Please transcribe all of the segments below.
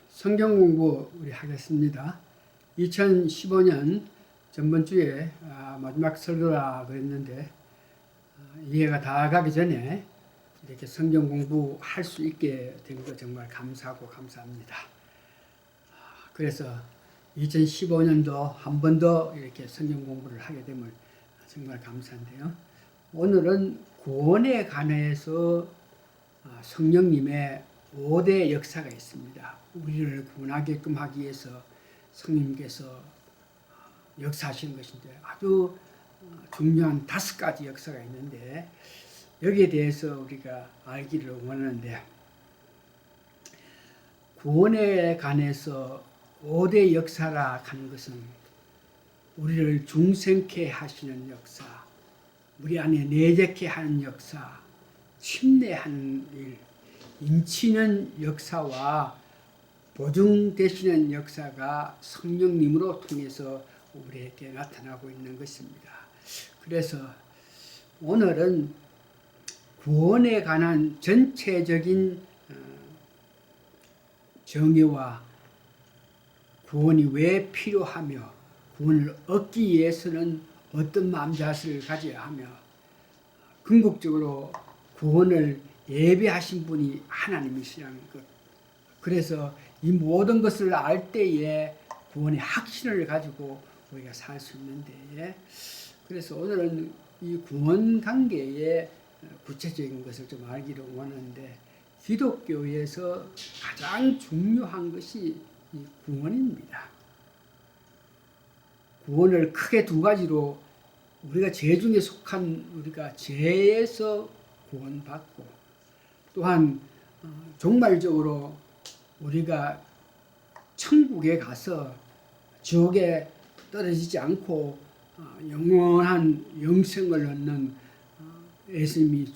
성경 공부 우리 하겠습니다. 2015년 전번 주에 마지막 설교라 그랬는데 이해가 다 가기 전에 이렇게 성경 공부할 수 있게 된 거 정말 감사하고 감사합니다. 그래서 2015년도 한 번 더 이렇게 성경 공부를 하게 됨을 정말 감사한데요. 오늘은 구원에 관해서 성령님의 5대 역사가 있습니다. 우리를 구원하게끔 하기 위해서 성령님께서 역사하시는 것인데 아주 중요한 5가지 역사가 있는데 여기에 대해서 우리가 알기를 원하는데, 구원에 관해서 5대 역사라 하는 것은 우리를 중생케 하시는 역사, 우리 안에 내재케 하는 역사, 침례하는 일, 인치는 역사와 보증되시는 역사가 성령님으로 통해서 우리에게 나타나고 있는 것입니다. 그래서 오늘은 구원에 관한 전체적인 정의와 구원이 왜 필요하며 구원을 얻기 위해서는 어떤 마음자세를 가져야 하며 궁극적으로 구원을 예비하신 분이 하나님이시라는 것. 그래서 이 모든 것을 알 때에 구원의 확신을 가지고 우리가 살 수 있는데, 그래서 오늘은 이 구원 관계의 구체적인 것을 좀 알기를 원하는데, 기독교에서 가장 중요한 것이 이 구원입니다. 구원을 크게 2가지로, 우리가 죄 중에 속한 우리가 죄에서 구원받고, 또한 종말적으로 우리가 천국에 가서 지옥에 떨어지지 않고 영원한 영생을 얻는 예수님이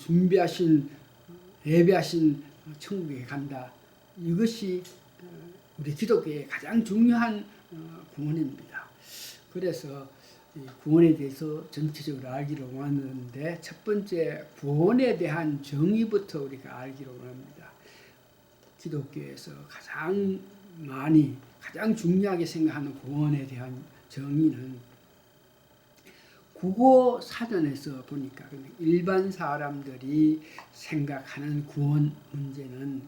예비하신 천국에 간다. 이것이 우리 기독교의 가장 중요한 구원입니다. 그래서 이 구원에 대해서 전체적으로 알기를 원하는데, 첫 번째 구원에 대한 정의부터 우리가 알기를 원합니다. 기독교에서 가장 중요하게 생각하는 구원에 대한 정의는, 국어 사전에서 보니까 일반 사람들이 생각하는 구원 문제는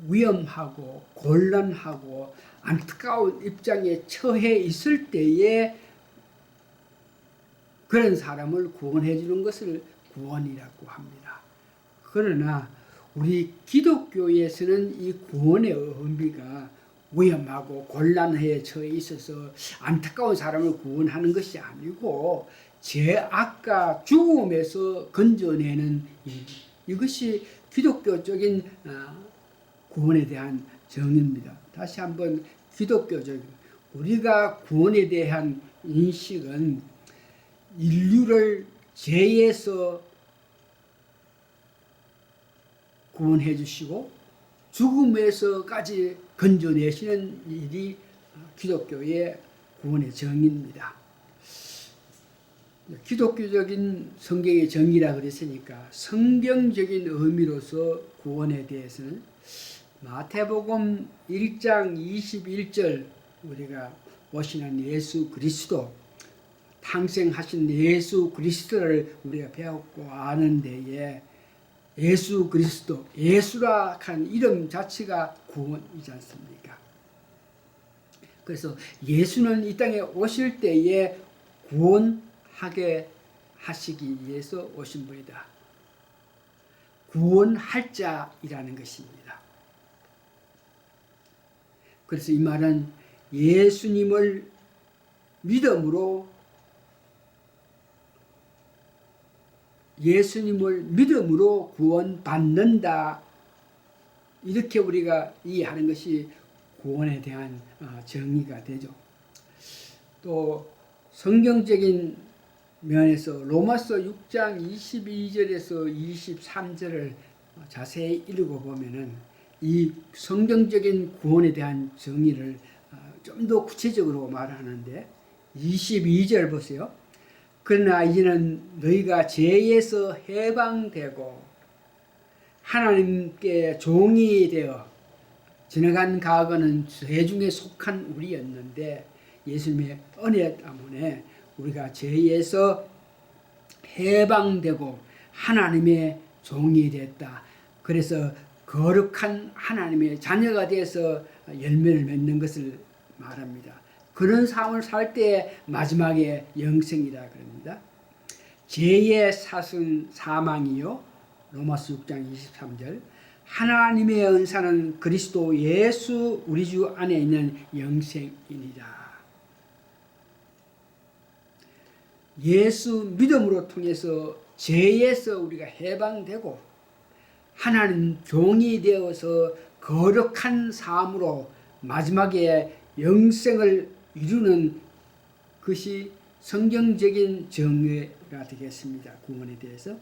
위험하고 곤란하고 안타까운 입장에 처해 있을 때에 그런 사람을 구원해 주는 것을 구원이라고 합니다. 그러나 우리 기독교에서는 이 구원의 의미가 위험하고 곤란에 처해 있어서 안타까운 사람을 구원하는 것이 아니고 죄악과 죽음에서 건져내는 이것이 기독교적인 구원에 대한 정의입니다. 다시 한번 기독교적인, 우리가 구원에 대한 인식은 인류를 죄에서 구원해 주시고 죽음에서까지 건져내시는 일이 기독교의 구원의 정의입니다. 기독교적인 성경의 정의라 그랬으니까 성경적인 의미로서 구원에 대해서는 마태복음 1장 21절, 우리가 오시는 예수 그리스도, 탄생하신 예수 그리스도를 우리가 배웠고 아는 데에 예수 그리스도, 예수라 한 이름 자체가 구원이지 않습니까? 그래서 예수는 이 땅에 오실 때에 구원하게 하시기 위해서 오신 분이다. 구원할 자이라는 것입니다. 그래서 이 말은 예수님을 믿음으로 구원받는다, 이렇게 우리가 이해하는 것이 구원에 대한 정의가 되죠. 또 성경적인 면에서 로마서 6장 22절에서 23절을 자세히 읽어보면은 이 성경적인 구원에 대한 정의를 좀 더 구체적으로 말하는데, 22절 보세요. 그러나 이제는 너희가 죄에서 해방되고 하나님께 종이 되어 지나간 과거는 죄 중에 속한 우리였는데 예수님의 은혜 때문에 우리가 죄에서 해방되고 하나님의 종이 됐다. 그래서 거룩한 하나님의 자녀가 돼서 열매를 맺는 것을 말합니다. 그런 삶을 살 때 마지막에 영생이라 그럽니다. 죄의 사승 사망이요. 로마서 6장 23절. 하나님의 은사는 그리스도 예수 우리 주 안에 있는 영생이니라. 예수 믿음으로 통해서 죄에서 우리가 해방되고 하나님 종이 되어서 거룩한 삶으로 마지막에 영생을 이루는 것이 성경적인 정의가 되겠습니다. 구원에 대해서.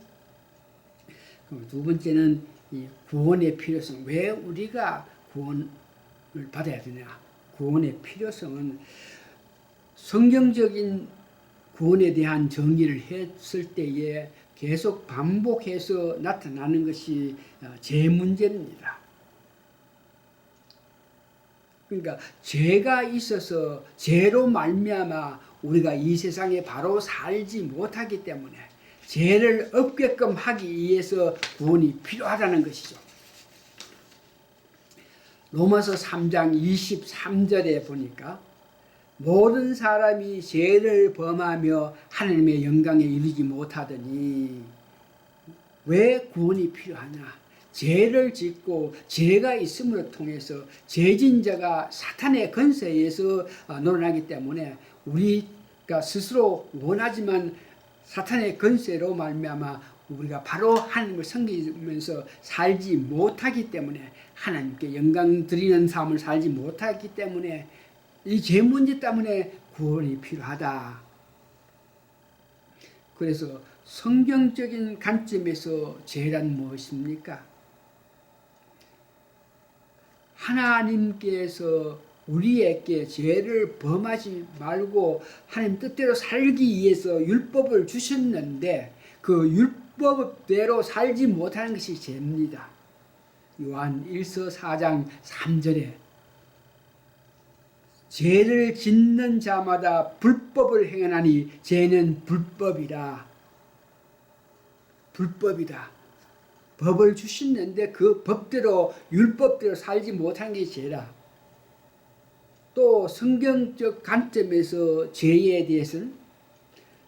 그럼 두 번째는 이 구원의 필요성. 왜 우리가 구원을 받아야 되냐? 구원의 필요성은 성경적인 구원에 대한 정의를 했을 때에 계속 반복해서 나타나는 것이 죄 문제입니다. 그러니까 죄가 있어서 죄로 말미암아 우리가 이 세상에 바로 살지 못하기 때문에 죄를 없게끔 하기 위해서 구원이 필요하다는 것이죠. 로마서 3장 23절에 보니까 모든 사람이 죄를 범하며 하나님의 영광에 이르지 못하더니 왜 구원이 필요하냐? 죄를 짓고 죄가 있음을 통해서 죄진 자가 사탄의 권세에서 놀아나기 때문에 우리가 스스로 원하지만 사탄의 권세로 말미암아 우리가 바로 하나님을 섬기면서 살지 못하기 때문에 하나님께 영광 드리는 삶을 살지 못하기 때문에 이 죄 문제 때문에 구원이 필요하다. 그래서 성경적인 관점에서 죄란 무엇입니까? 하나님께서 우리에게 죄를 범하지 말고 하나님 뜻대로 살기 위해서 율법을 주셨는데 그 율법대로 살지 못하는 것이 죄입니다. 요한 1서 4장 3절에 죄를 짓는 자마다 불법을 행하나니 죄는 불법이라. 불법이다. 법을 주셨는데 그 법대로 율법대로 살지 못한 게 죄라. 또 성경적 관점에서 죄에 대해서는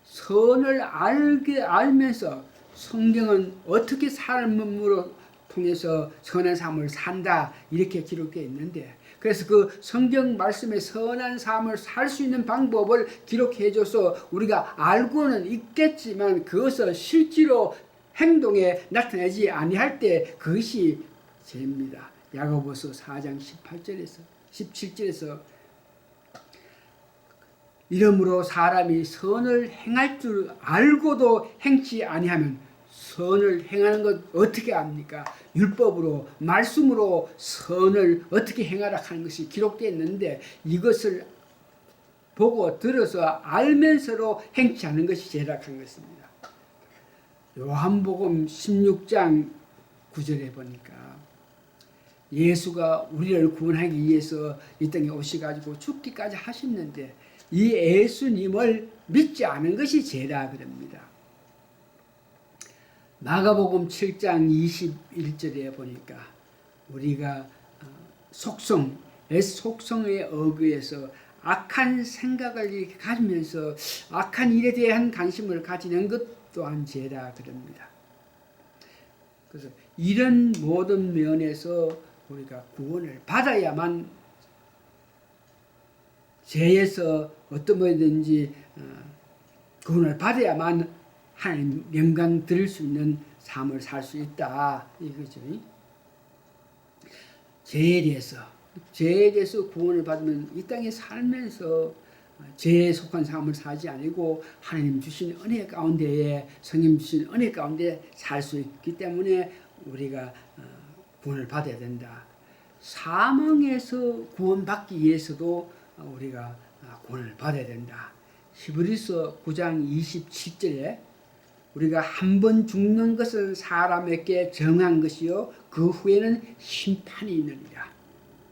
선을 알면서 성경은 어떻게 삶으로 통해서 선한 삶을 산다 이렇게 기록되어 있는데 그래서 그 성경 말씀에 선한 삶을 살 수 있는 방법을 기록해 줘서 우리가 알고는 있겠지만 그것을 실제로 행동에 나타내지 아니할 때 그것이 죄입니다. 야고보서 4장 18절에서 17절에서 이러므로 사람이 선을 행할 줄 알고도 행치 아니하면 선을 행하는 것 어떻게 압니까? 율법으로 말씀으로 선을 어떻게 행하라 하는 것이 기록되어 있는데 이것을 보고 들어서 알면서도 행치 않는 것이 죄락한 것입니다. 요한복음 16장 9절에 보니까 예수가 우리를 구원하기 위해서 이 땅에 오셔가지고 죽기까지 하셨는데 이 예수님을 믿지 않은 것이 죄라 그럽니다. 마가복음 7장 21절에 보니까 우리가 속성에 의거해서 악한 생각을 가지면서 악한 일에 대한 관심을 가지는 것 또한 죄라 그럽니다. 그래서 이런 모든 면에서 우리가 구원을 받아야만 죄에서 어떤 뭐든지 구원을 받아야만 하나님 영광 드릴 수 있는 삶을 살 수 있다 이거죠. 죄에 대해서 구원을 받으면 이 땅에 살면서 죄에 속한 삶을 살지 아니고 하나님 주신 은혜 가운데에 성령 주신 은혜 가운데 살 수 있기 때문에 우리가 구원을 받아야 된다. 사망에서 구원받기 위해서도 우리가 구원을 받아야 된다. 히브리서 9장 27절에 우리가 한 번 죽는 것은 사람에게 정한 것이요 그 후에는 심판이 있느니라.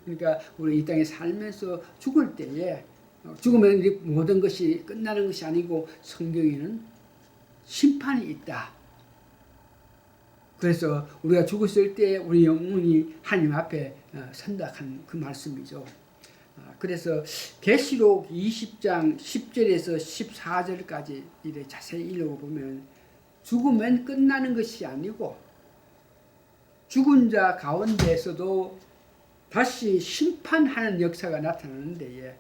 그러니까 우리 이 땅에 살면서 죽을 때에 죽으면 모든 것이 끝나는 것이 아니고 성경에는 심판이 있다. 그래서 우리가 죽었을 때 우리 영혼이 하나님 앞에 선다 하는 그 말씀이죠. 그래서 계시록 20장 10절에서 14절까지 이래 자세히 읽어보면 죽으면 끝나는 것이 아니고 죽은 자 가운데에서도 다시 심판하는 역사가 나타나는 데에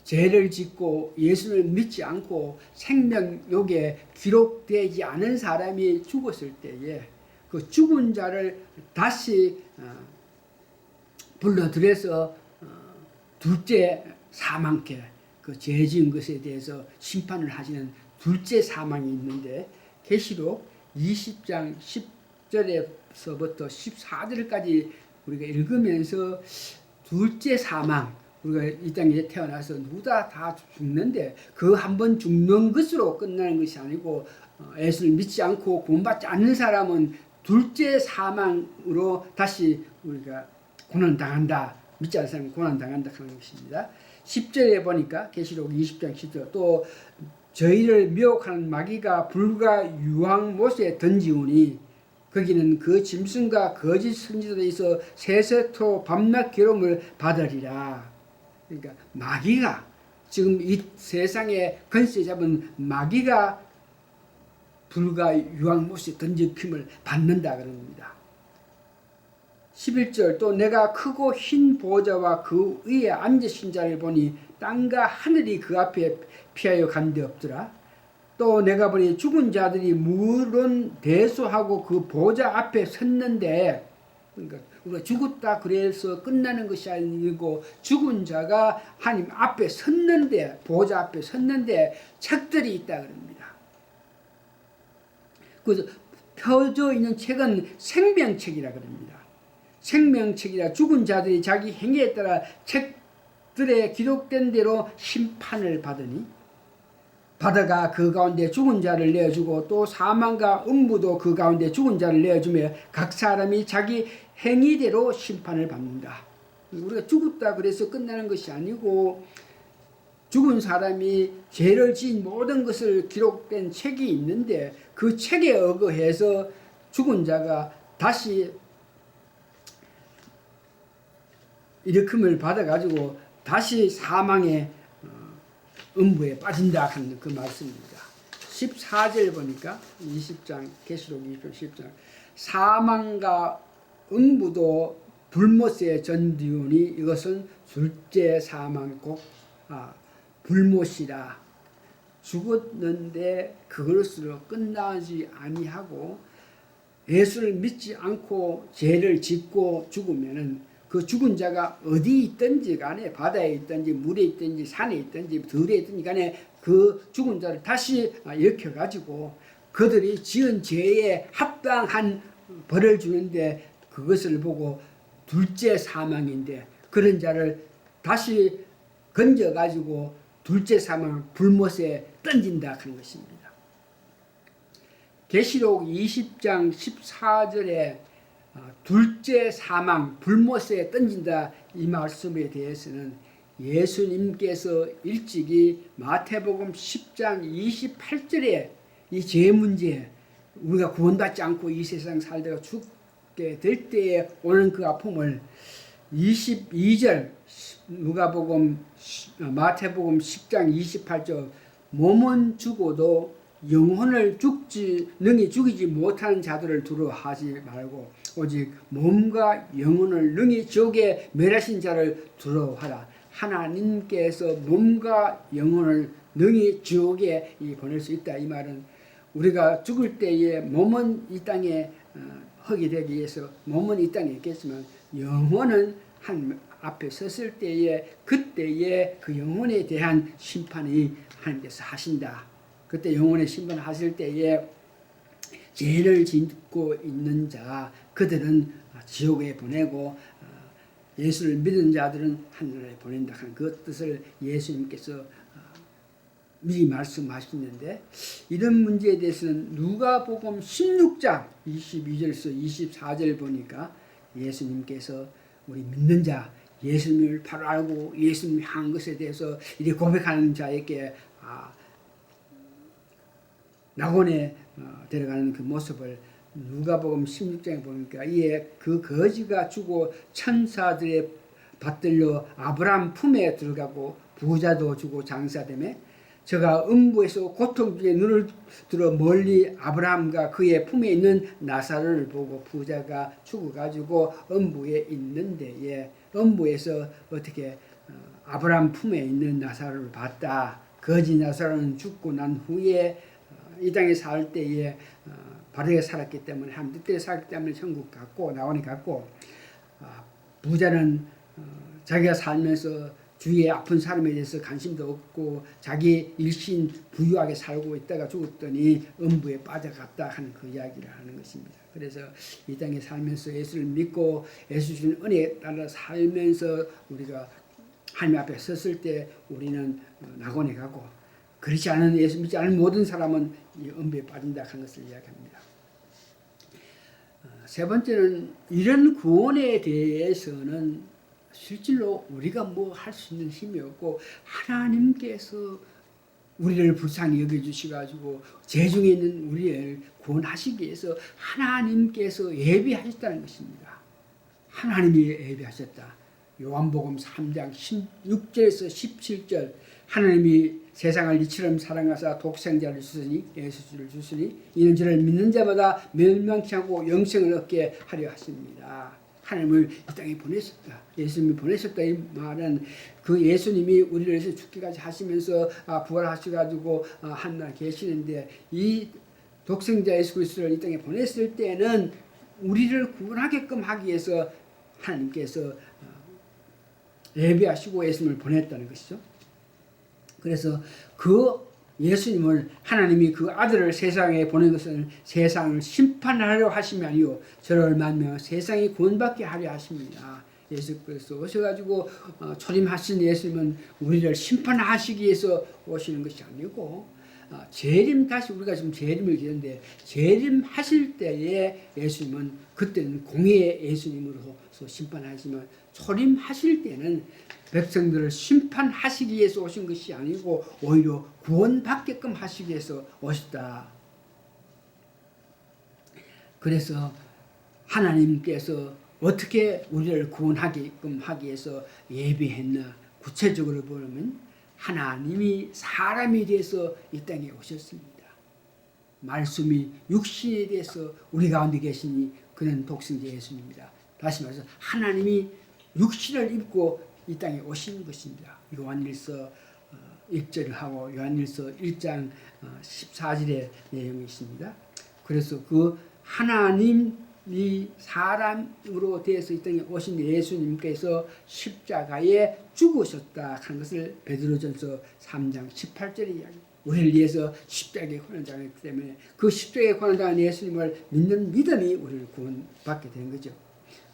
죄를 짓고 예수를 믿지 않고 생명록에 기록되지 않은 사람이 죽었을 때에 그 죽은 자를 다시 불러들여서 둘째 사망께 그 죄 지은 것에 대해서 심판을 하시는 둘째 사망이 있는데 계시록 20장 10절에서부터 14절까지 우리가 읽으면서 둘째 사망, 우리가 이 땅에 태어나서 누구 다 죽는데 그 한 번 죽는 것으로 끝나는 것이 아니고 예수를 믿지 않고 구원받지 않는 사람은 둘째 사망으로 다시 우리가 고난당한다. 믿지 않는 사람은 고난당한다 하는 것입니다. 10절에 보니까 계시록 20장 10절 또 저희를 미혹하는 마귀가 불과 유황못에 던지우니 거기는 그 짐승과 거짓 선지자들이 있어 세세토 밤낮 괴로움을 받으리라. 그러니까 마귀가 지금 이 세상에 건세 잡은 마귀가 불과 유황못에 던지킴을 받는다 그럽니다. 11절 또 내가 크고 흰 보좌와 그 위에 앉으신 자를 보니 땅과 하늘이 그 앞에 피하여 간 데 없더라. 또 내가 보니 죽은 자들이 물은 대수하고 그 보좌 앞에 섰는데 그러니까 우리가 죽었다 그래서 끝나는 것이 아니고 죽은 자가 하나님 앞에 섰는데 보좌 앞에 섰는데 책들이 있다 그럽니다. 그래서 펴져 있는 책은 생명책이라 그럽니다. 생명책이라 죽은 자들이 자기 행위에 따라 책들에 기록된 대로 심판을 받으니 바다가 그 가운데 죽은 자를 내어주고 또 사망과 음부도 그 가운데 죽은 자를 내어주며 각 사람이 자기 행위대로 심판을 받는다. 우리가 죽었다 그래서 끝나는 것이 아니고 죽은 사람이 죄를 지은 모든 것을 기록된 책이 있는데 그 책에 의거해서 죽은 자가 다시 일으킴을 받아가지고 다시 사망의 음부에 빠진다 하는 그 말씀입니다. 14절 보니까 20장 계시록 20장 10장 사망과 음부도 불못에 전디우니 이것은 둘째 사망 곧 불못이라. 죽었는데 그것으로 끝나지 아니하고 예수를 믿지 않고 죄를 짓고 죽으면은 그 죽은 자가 어디 있든지 간에 바다에 있든지 물에 있든지 산에 있든지 들에 있든지 간에 그 죽은 자를 다시 일으켜가지고 그들이 지은 죄에 합당한 벌을 주는데 그것을 보고 둘째 사망인데 그런 자를 다시 건져가지고 둘째 사망 불못에 던진다 하는 것입니다. 계시록 20장 14절에 둘째 사망 불못에 던진다 이 말씀에 대해서는 예수님께서 일찍이 마태복음 10장 28절에 이 죄 문제 우리가 구원받지 않고 이 세상 살다가 죽게 될 때에 오는 그 아픔을 22절 마태복음 10장 28절 몸은 죽어도 영혼을 능히 죽이지 못하는 자들을 두려워하지 말고 오직 몸과 영혼을 능히 지옥에 멸하신 자를 두려워하라. 하나님께서 몸과 영혼을 능히 지옥에 보낼 수 있다. 이 말은 우리가 죽을 때에 몸은 이 땅에 흙이 되기 위해서 몸은 이 땅에 있겠지만 영혼은 하나님 앞에 섰을 때에 그때에 그 영혼에 대한 심판이 하나님께서 하신다. 그때 영혼의 심판을 하실 때에 죄를 짓고 있는 자 그들은 지옥에 보내고 예수를 믿는 자들은 하늘에 보낸다 하는 그 뜻을 예수님께서 미리 말씀하시는데 이런 문제에 대해서는 누가복음 16장 22절에서 24절 보니까 예수님께서 우리 믿는 자 예수님을 바로 알고 예수님이 한 것에 대해서 이렇게 고백하는 자에게 낙원에 데려가는 그 모습을 누가복음 16장에 보니까 이에 그 거지가 주고 천사들의 받들려 아브라함 품에 들어가고 부자도 주고 장사되매 저가 음부에서 고통 중에 눈을 들어 멀리 아브라함과 그의 품에 있는 나사로를 보고 부자가 죽어가지고 음부에 있는 데에 음부에서 어떻게 아브라함 품에 있는 나사로를 봤다. 거지 나사로는 죽고 난 후에 이 땅에 살 때에 바르게 살았기 때문에 하나님 뜻대로 살았기 때문에 천국 갔고 낙원에 갔고 부자는 자기가 살면서 주위에 아픈 사람에 대해서 관심도 없고 자기 일신 부유하게 살고 있다가 죽었더니 음부에 빠져갔다 하는 그 이야기를 하는 것입니다. 그래서 이 땅에 살면서 예수를 믿고 예수 주신 은혜에 따라 살면서 우리가 하나님 앞에 섰을 때 우리는 낙원에 가고 그렇지 않은 예수 믿지 않은 모든 사람은 이 음부에 빠진다 하는 것을 이야기합니다. 세 번째는 이런 구원에 대해서는 실질로 우리가 뭐 할 수 있는 힘이 없고 하나님께서 우리를 불쌍히 여겨주시가지고 죄중에 있는 우리를 구원하시기 위해서 하나님께서 예비하셨다는 것입니다. 하나님이 예비하셨다. 요한복음 3장 16절에서 17절 하나님이 세상을 이처럼 사랑하사 독생자를 주시니 예수를 주시니 이는 저를 믿는 자마다 멸망치 않고 영생을 얻게 하려 하십니다. 하나님을 이 땅에 보내셨다. 예수님이 보내셨다. 이 말은 그 예수님이 우리를 위해서 죽기까지 하시면서 부활하셔가지고 한날 계시는데 이 독생자 예수 그리스도를 이 땅에 보냈을 때는 우리를 구원하게끔 하기 위해서 하나님께서 예비하시고 예수님을 보냈다는 것이죠. 그래서 그 예수님을 하나님이 그 아들을 세상에 보낸 것은 세상을 심판하려 하심이 아니요 저를 만나며 세상이 구원받게 하려 하십니다. 예수께서 오셔가지고 초림하신 예수님은 우리를 심판하시기 위해서 오시는 것이 아니고 재림 다시 우리가 지금 재림을 기는데 재림하실 때에 예수님은 그때는 공의의 예수님으로서 심판하시지만 초림하실 때는 백성들을 심판하시기 위해서 오신 것이 아니고 오히려 구원받게끔 하시기 위해서 오셨다. 그래서 하나님께서 어떻게 우리를 구원하게끔 하기 위해서 예비했나 구체적으로 보면 하나님이 사람이 돼서 이 땅에 오셨습니다. 말씀이 육신에 대해서 우리 가운데 계시니 그는 독생자 예수님입니다. 다시 말해서 하나님이 육신을 입고 이 땅에 오신 것입니다. 요한일서 1절을 하고 요한일서 1장 14절의 내용이 있습니다. 그래서 그 하나님이 사람으로 되어서 이 땅에 오신 예수님께서 십자가에 죽으셨다 하는 것을 베드로전서 3장 18절의 이야기. 우리를 위해서 십자가에 고난당했기 때문에 그 십자가에 고난당한 예수님을 믿는 믿음이 우리를 구원받게 되는 거죠.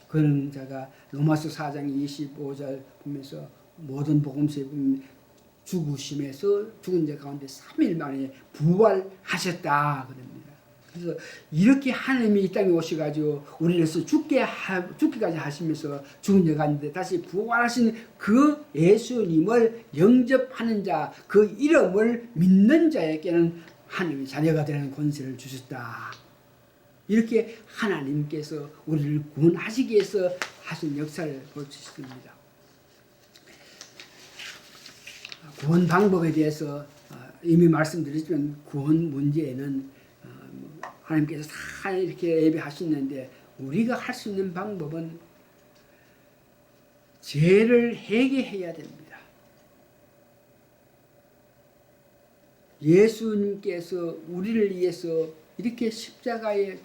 그런 자가 로마서 4장 25절 보면서 모든 복음서에 보면 죽으심에서 죽은 자 가운데 3일 만에 부활하셨다 그럽니다. 그래서 이렇게 하나님이 이 땅에 오셔가지고 우리를 죽기까지 하시면서 죽은 자 가운데 다시 부활하신 그 예수님을 영접하는 자, 그 이름을 믿는 자에게는 하나님이 자녀가 되는 권세를 주셨다. 이렇게 하나님께서 우리를 구원하시기 위해서 하신 역사를 볼 수 있습니다. 구원 방법에 대해서 이미 말씀드렸지만 구원 문제에는 하나님께서 다 이렇게 예배하시는데 우리가 할 수 있는 방법은 죄를 회개해야 됩니다. 예수님께서 우리를 위해서 이렇게 십자가에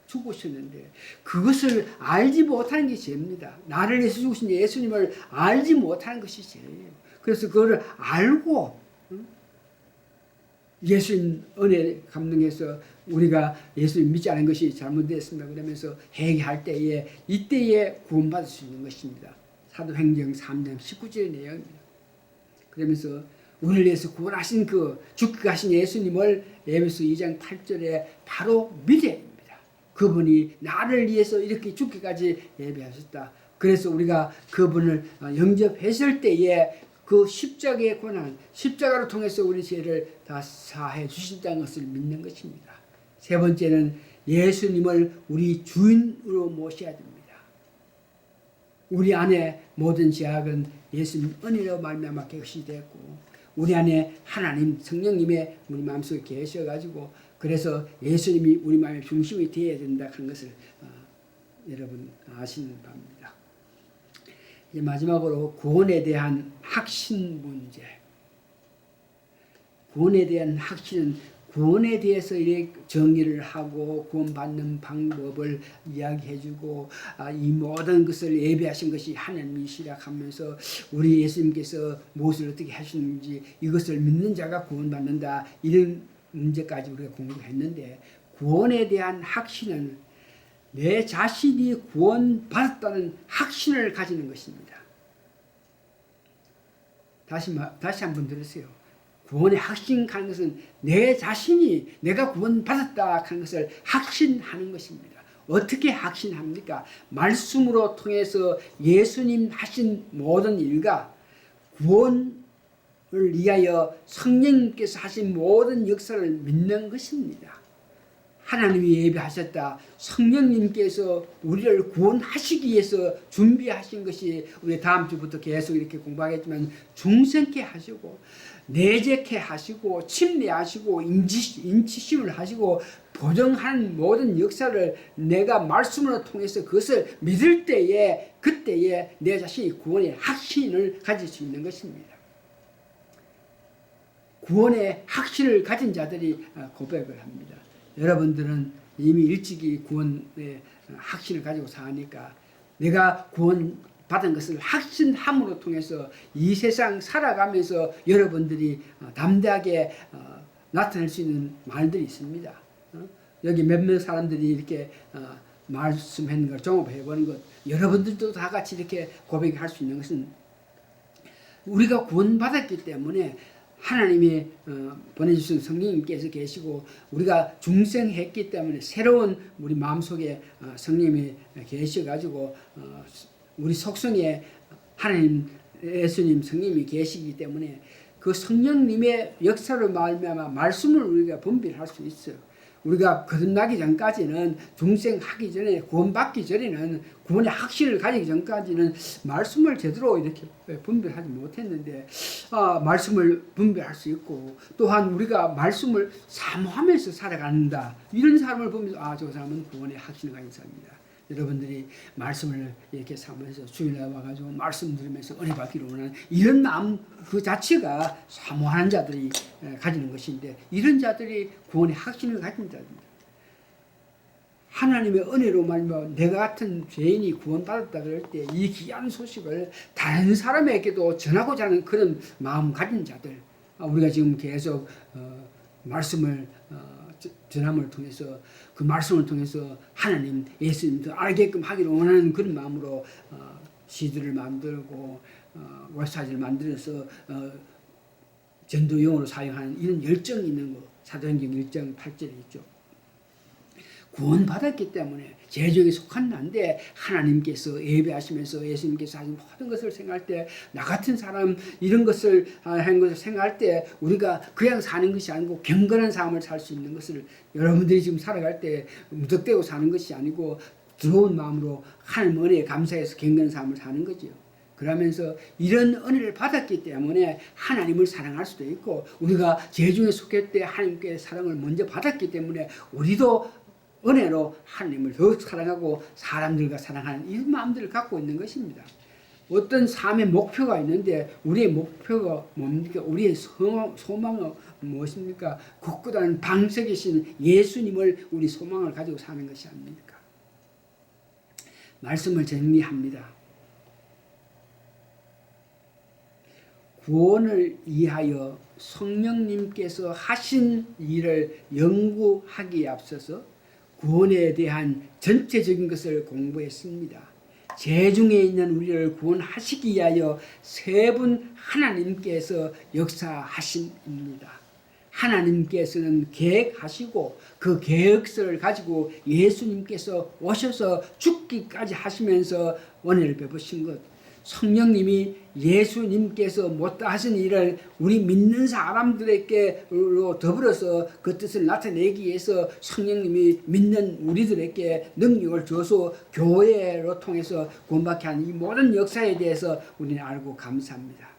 죽으셨는데 그것을 알지 못하는 게 죄입니다. 나를 위해서 죽으신 예수님을 알지 못하는 것이 죄예요. 그래서 그거를 알고 예수님 은혜 감동해서 우리가 예수님 믿지 않은 것이 잘못됐습니다. 그러면서 회개할 때에 이때에 구원받을 수 있는 것입니다. 사도행전 3장 19절의 내용입니다. 그러면서 우리를 위해서 구원하신 그 죽게 하신 예수님을 에베소 2장 8절에 바로 믿어야 됩니다. 그분이 나를 위해서 이렇게 죽기까지 예배하셨다. 그래서 우리가 그분을 영접했을 때에 그 십자가의 고난, 십자가를 통해서 우리 죄를 다 사해 주신다는 것을 믿는 것입니다. 세 번째는 예수님을 우리 주인으로 모셔야 됩니다. 우리 안에 모든 죄악은 예수님 은혜로 말미암아 개시되었고 우리 안에 하나님 성령님의 우리 마음속에 계셔가지고 그래서 예수님이 우리 마음의 중심이 되어야 된다 하는 것을 여러분 아시는 바입니다. 이제 마지막으로 구원에 대한 확신 문제. 구원에 대한 확신은 구원에 대해서 정의를 하고 구원받는 방법을 이야기해주고 이 모든 것을 예배하신 것이 하나님이시라 하면서 우리 예수님께서 무엇을 어떻게 하시는지 이것을 믿는 자가 구원받는다 이런 문제까지 우리가 공부했는데 구원에 대한 확신은 내 자신이 구원받았다는 확신을 가지는 것입니다. 다시 한번 들으세요. 구원의 확신 가는 것은 내 자신이 내가 구원받았다 하는 것을 확신하는 것입니다. 어떻게 확신합니까? 말씀으로 통해서 예수님 하신 모든 일과 구원을 위하여 성령님께서 하신 모든 역사를 믿는 것입니다. 하나님이 예배하셨다. 성령님께서 우리를 구원하시기 위해서 준비하신 것이 우리 다음 주부터 계속 이렇게 공부하겠지만 중생케 하시고 내재케 하시고 침례하시고 인치심을 하시고 보정하는 모든 역사를 내가 말씀으로 통해서 그것을 믿을 때에 그때에 내 자신이 구원의 확신을 가질 수 있는 것입니다. 구원의 확신을 가진 자들이 고백을 합니다. 여러분들은 이미 일찍이 구원의 확신을 가지고 사니까 내가 구원받은 것을 확신함으로 통해서 이 세상 살아가면서 여러분들이 담대하게 나타낼 수 있는 말들이 있습니다. 여기 몇몇 사람들이 이렇게 말씀하는 걸 종합해보는 것 여러분들도 다 같이 이렇게 고백할 수 있는 것은 우리가 구원받았기 때문에 하나님이 보내주신 성령님께서 계시고 우리가 중생했기 때문에 새로운 우리 마음속에 성령님이 계셔가지고 우리 속성에 하나님 예수님 성령님이 계시기 때문에 그 성령님의 역사를 말미암아 말씀을 우리가 분별할 수 있어요. 우리가 거듭나기 전까지는 중생하기 전에 구원받기 전에는 구원의 확신을 가지기 전까지는 말씀을 제대로 이렇게 분별하지 못했는데 말씀을 분별할 수 있고 또한 우리가 말씀을 사모하면서 살아간다. 이런 사람을 보면서 저 사람은 구원의 확신을 가진 사람이다. 여러분들이 말씀을 이렇게 사모해서 주일날 와가지고 말씀 들으면서 은혜 받기를 원하는 이런 마음 그 자체가 사모하는 자들이 가지는 것인데 이런 자들이 구원의 확신을 가진 자입니다. 하나님의 은혜로 말미암아 내가 같은 죄인이 구원받았다 그럴 때 이 귀한 소식을 다른 사람에게도 전하고자 하는 그런 마음 가진 자들 우리가 지금 계속 말씀을 전함을 통해서 그 말씀을 통해서 하나님 예수님도 알게끔 하기를 원하는 그런 마음으로 시들을 만들고 웹사이트를 만들어서 전도용으로 사용하는 이런 열정이 있는 거 사도행전 1장 8절에 있죠. 구원받았기 때문에 죄중에 속한 난데 하나님께서 예배하시면서 예수님께서 하신 모든 것을 생각할 때 나 같은 사람 이런 것을 한 것을 생각할 때 우리가 그냥 사는 것이 아니고 경건한 삶을 살 수 있는 것을 여러분들이 지금 살아갈 때 무턱대고 사는 것이 아니고 들어온 마음으로 하나님 은혜에 감사해서 경건한 삶을 사는 거죠. 그러면서 이런 은혜를 받았기 때문에 하나님을 사랑할 수도 있고 우리가 죄중에 속할 때 하나님께 사랑을 먼저 받았기 때문에 우리도 은혜로 하나님을 더 사랑하고 사람들과 사랑하는 이런 마음들을 갖고 있는 것입니다. 어떤 삶의 목표가 있는데 우리의 목표가 뭡니까? 우리의 소망은 무엇입니까? 굳건한 방석이신 예수님을 우리 소망을 가지고 사는 것이 아닙니까? 말씀을 정리합니다. 구원을 위하여 성령님께서 하신 일을 연구하기에 앞서서 구원에 대한 전체적인 것을 공부했습니다. 죄 중에 있는 우리를 구원하시기 위하여 세 분 하나님께서 역사하심입니다. 하나님께서는 계획하시고 그 계획서를 가지고 예수님께서 오셔서 죽기까지 하시면서 은혜를 베푸신 것, 성령님이 예수님께서 못다 하신 일을 우리 믿는 사람들에게로 더불어서 그 뜻을 나타내기 위해서 성령님이 믿는 우리들에게 능력을 줘서 교회로 통해서 구원받게 하는 이 모든 역사에 대해서 우리는 알고 감사합니다.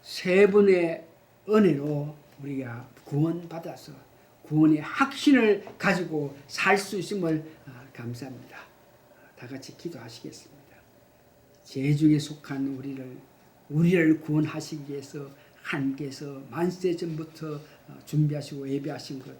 세 분의 은혜로 우리가 구원받아서 구원의 확신을 가지고 살 수 있음을 감사합니다. 다 같이 기도하시겠습니다. 죄 중에 속한 우리를 구원하시기 위해서 하나님께서 만세 전부터 준비하시고 예배하신 것,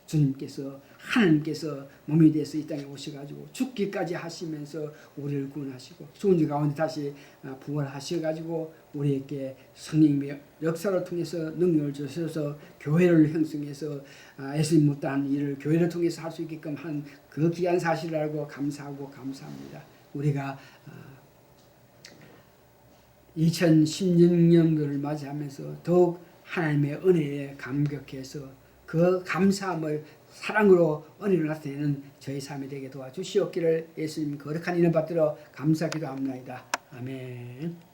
주님께서 하나님께서 몸이 돼서 이 땅에 오셔가지고 죽기까지 하시면서 우리를 구원하시고 죽은 자 가운데 다시 부활하셔가지고 우리에게 성령님의 역사를 통해서 능력을 주셔서 교회를 형성해서 예수님 못다한 일을 교회를 통해서 할 수 있게끔 한 그 귀한 사실을 알고 감사하고 감사합니다. 우리가 2016년도를 맞이하면서 더욱 하나님의 은혜에 감격해서 그 감사함을 사랑으로 은혜를 나타내는 저희 삶이 되게 도와주시옵기를 예수님 거룩한 이름 받들어 감사기도 합니다. 아멘.